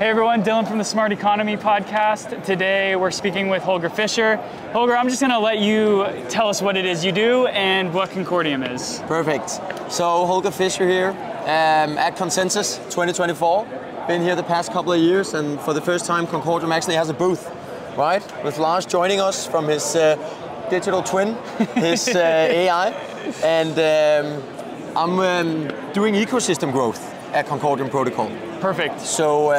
Hey everyone, Dylan from the Smart Economy podcast. Today we're speaking with Holger Fischer. Holger, I'm just going to let you tell us what it is you do and what Concordium is. Perfect. So Holger Fischer here at Consensus 2024. Been here the past couple of years, and for the first time Concordium actually has a booth, right? With Lars joining us from his digital twin, his AI. And I'm doing ecosystem growth at Concordium Protocol. Perfect. So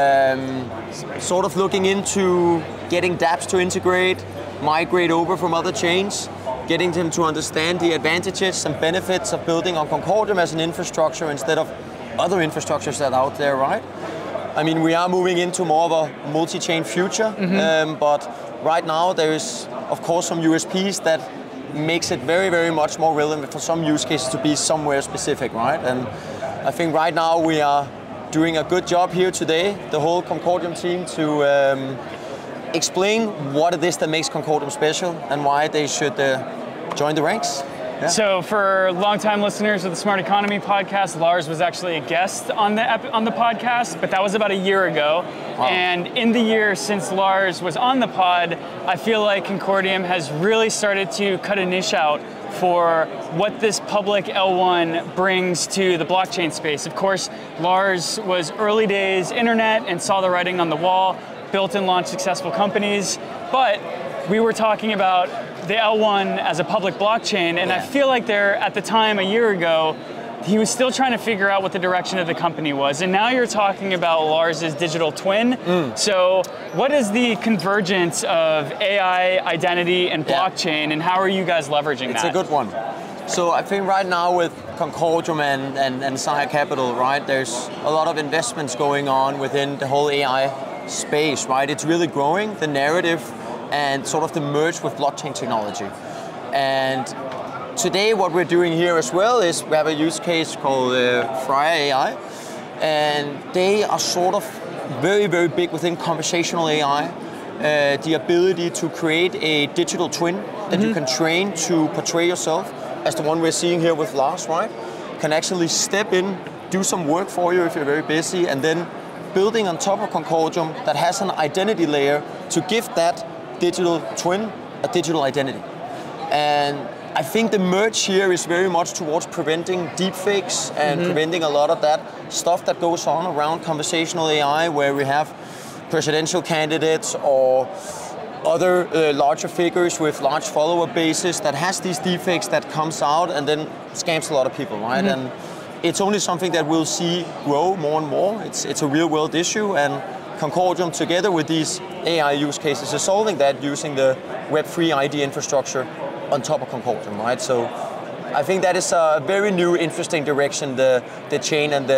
sort of looking into getting dApps to integrate, migrate over from other chains, getting them to understand the advantages and benefits of building on Concordium as an infrastructure instead of other infrastructures that are out there, right? I mean, we are moving into more of a multi-chain future, but right now there is, of course, some USPs that makes it very, very much more relevant for some use cases to be somewhere specific, right? And I think right now we are doing a good job here today, the whole Concordium team, to explain what it is that makes Concordium special and why they should join the ranks. Yeah. So for longtime listeners of the Smart Economy podcast, Lars was actually a guest on the podcast, but that was about a year ago. Wow. And in the year since Lars was on the pod, I feel like Concordium has really started to cut a niche out for what this public L1 brings to the blockchain space. Of course, Lars was early days internet and saw the writing on the wall, built and launched successful companies, but we were talking about the L1 as a public blockchain, and I feel like there, at the time, a year ago, he was still trying to figure out what the direction of the company was. And now you're talking about Lars's digital twin. So what is the convergence of AI, identity, and blockchain, and how are you guys leveraging that? It's a good one. So I think right now with Concordium and Sire Capital, right, there's a lot of investments going on within the whole AI space, right? It's really growing, the narrative, and sort of the merge with blockchain technology. And today what we're doing here as well is we have a use case called Freya AI, and they are sort of very, very big within conversational AI. The ability to create a digital twin that you can train to portray yourself, as the one we're seeing here with Lars, right? Can actually step in, do some work for you if you're very busy, and then building on top of Concordium that has an identity layer to give that digital twin a digital identity. And I think the merge here is very much towards preventing deepfakes and preventing a lot of that stuff that goes on around conversational AI, where we have presidential candidates or other larger figures with large follower bases that has these deepfakes that comes out and then scams a lot of people, right? And it's only something that we'll see grow more and more. It's a real world issue, and Concordium, together with these AI use cases, is solving that using the Web3 ID infrastructure on top of Concordium, right? So I think that is a very new, interesting direction the chain and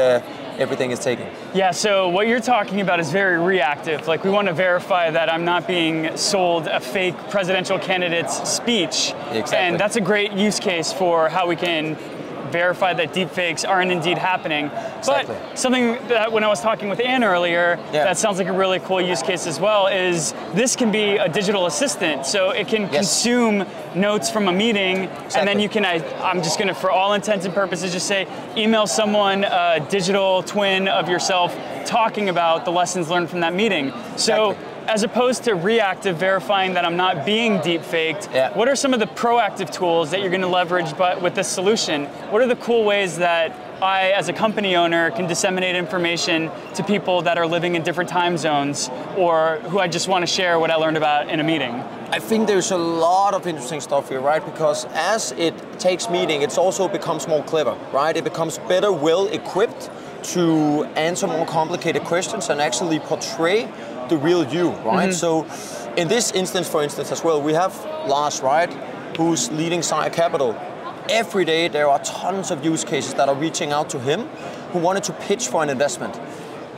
everything is taking. Yeah, so what you're talking about is very reactive. Like, we want to verify that I'm not being sold a fake presidential candidate's speech. Exactly. And that's a great use case for how we can verify that deepfakes aren't indeed happening. Exactly. But something that when I was talking with Anne earlier, that sounds like a really cool use case as well, is this can be a digital assistant. So it can consume notes from a meeting, and then you can, I'm just gonna, for all intents and purposes, just say, email someone a digital twin of yourself talking about the lessons learned from that meeting. So as opposed to reactive verifying that I'm not being deepfaked, what are some of the proactive tools that you're going to leverage with this solution? What are the cool ways that I, as a company owner, can disseminate information to people that are living in different time zones, or who I just want to share what I learned about in a meeting? I think there's a lot of interesting stuff here, right? Because as it takes meaning, it also becomes more clever, right? It becomes better, well equipped to answer more complicated questions and actually portray the real you, right? So in this instance, for instance, as well, we have Lars, right, who's leading Sire Capital. Every day there are tons of use cases that are reaching out to him who wanted to pitch for an investment.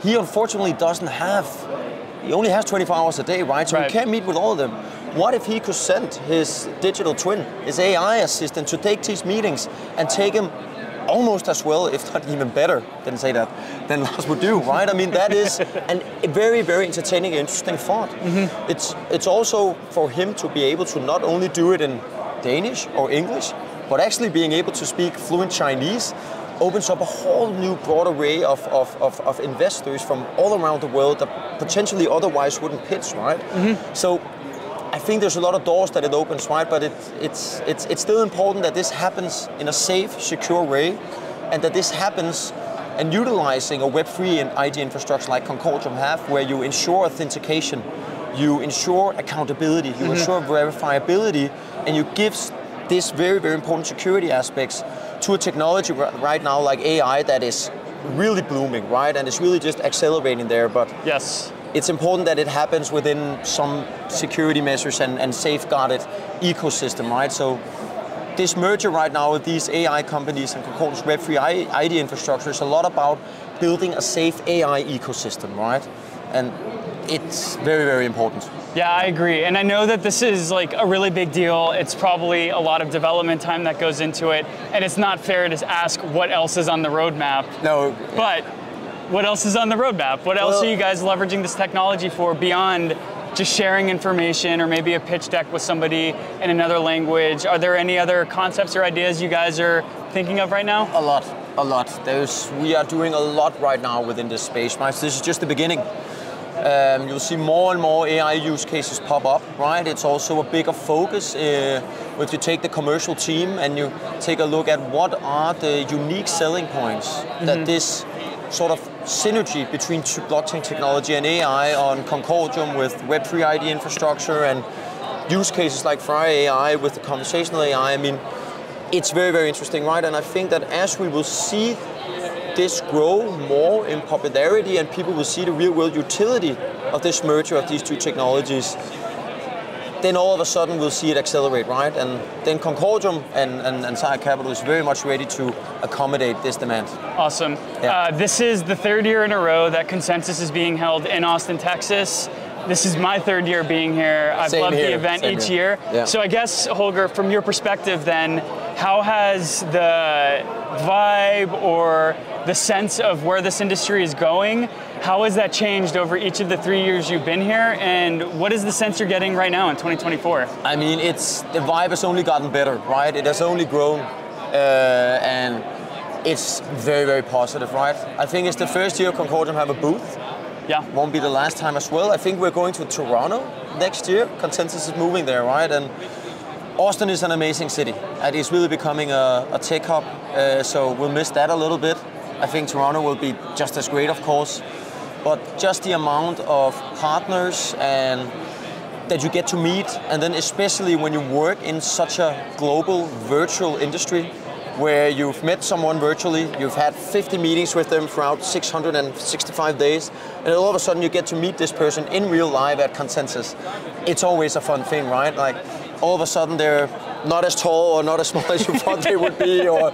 He unfortunately he only has 24 hours a day, right? So he can't meet with all of them. What if he could send his digital twin, his AI assistant, to take these meetings and take him almost as well, if not even better, than Lars would do, right? I mean, that is a very, very entertaining, interesting thought. It's also for him to be able to not only do it in Danish or English, but actually being able to speak fluent Chinese, opens up a whole new broad array of investors from all around the world that potentially otherwise wouldn't pitch, right? So I think there's a lot of doors that it opens, right? But it's still important that this happens in a safe, secure way, and that this happens and utilizing a Web3 and ID infrastructure like Concordium have, where you ensure authentication, you ensure accountability, you ensure verifiability, and you give this very, very important security aspects to a technology right now like AI that is really blooming, right? And it's really just accelerating there. But yes, it's important that it happens within some security measures and safeguarded ecosystem, right? So this merger right now with these AI companies and Concordium's Web3 ID infrastructure is a lot about building a safe AI ecosystem, right? And it's very, very important. Yeah, I agree. And I know that this is like a really big deal. It's probably a lot of development time that goes into it. And it's not fair to ask what else is on the roadmap. No. But what else is on the roadmap? What else are you guys leveraging this technology for beyond just sharing information or maybe a pitch deck with somebody in another language? Are there any other concepts or ideas you guys are thinking of right now? A lot. We are doing a lot right now within this space, right? So this is just the beginning. You'll see more and more AI use cases pop up, right? It's also a bigger focus if you take the commercial team and you take a look at what are the unique selling points that this sort of synergy between blockchain technology and AI on Concordium with Web3 ID infrastructure and use cases like Fry AI with the conversational AI. I mean, it's very, very interesting, right? And I think that as we will see this grow more in popularity and people will see the real world utility of this merger of these two technologies, then all of a sudden we'll see it accelerate, right? And then Concordium and Sire Capital is very much ready to accommodate this demand. Awesome. Yeah. This is the third year in a row that Consensus is being held in Austin, Texas. This is my third year being here. I've loved the event each year. Yeah. So I guess, Holger, from your perspective then, how has the vibe or the sense of where this industry is going, how has that changed over each of the 3 years you've been here? And what is the sense you're getting right now in 2024? I mean, the vibe has only gotten better, right? It has only grown, and it's very, very positive, right? I think it's the first year Concordium have a booth. Yeah. Won't be the last time as well. I think we're going to Toronto next year. Consensus is moving there, right? And Austin is an amazing city. It is really becoming a tech hub, so we'll miss that a little bit. I think Toronto will be just as great, of course. But just the amount of partners and that you get to meet, and then especially when you work in such a global virtual industry, where you've met someone virtually, you've had 50 meetings with them throughout 665 days, and all of a sudden you get to meet this person in real life at Consensus. It's always a fun thing, right? Like, all of a sudden they're not as tall or not as small as you thought they would be, or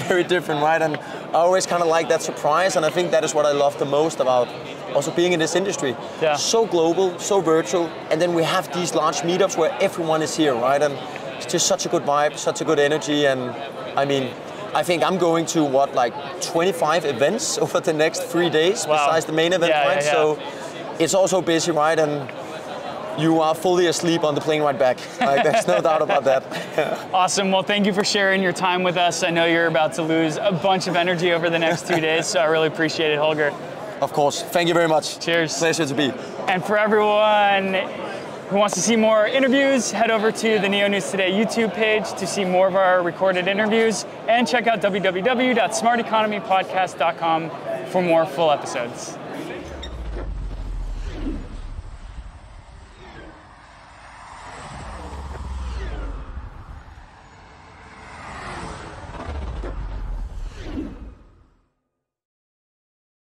very different, right? And I always kind of like that surprise, and I think that is what I love the most about also being in this industry. Yeah. So global, so virtual, and then we have these large meetups where everyone is here, right? And it's just such a good vibe, such a good energy, and I mean, I think I'm going to, 25 events over the next 3 days, besides the main event, right? Yeah. So it's also busy, right? And you are fully asleep on the plane ride back. Like, there's no doubt about that. Awesome. Well, thank you for sharing your time with us. I know you're about to lose a bunch of energy over the next 2 days, so I really appreciate it, Holger. Of course. Thank you very much. Cheers. Pleasure to be. And for everyone who wants to see more interviews, head over to the Neo News Today YouTube page to see more of our recorded interviews, and check out www.smarteconomypodcast.com for more full episodes.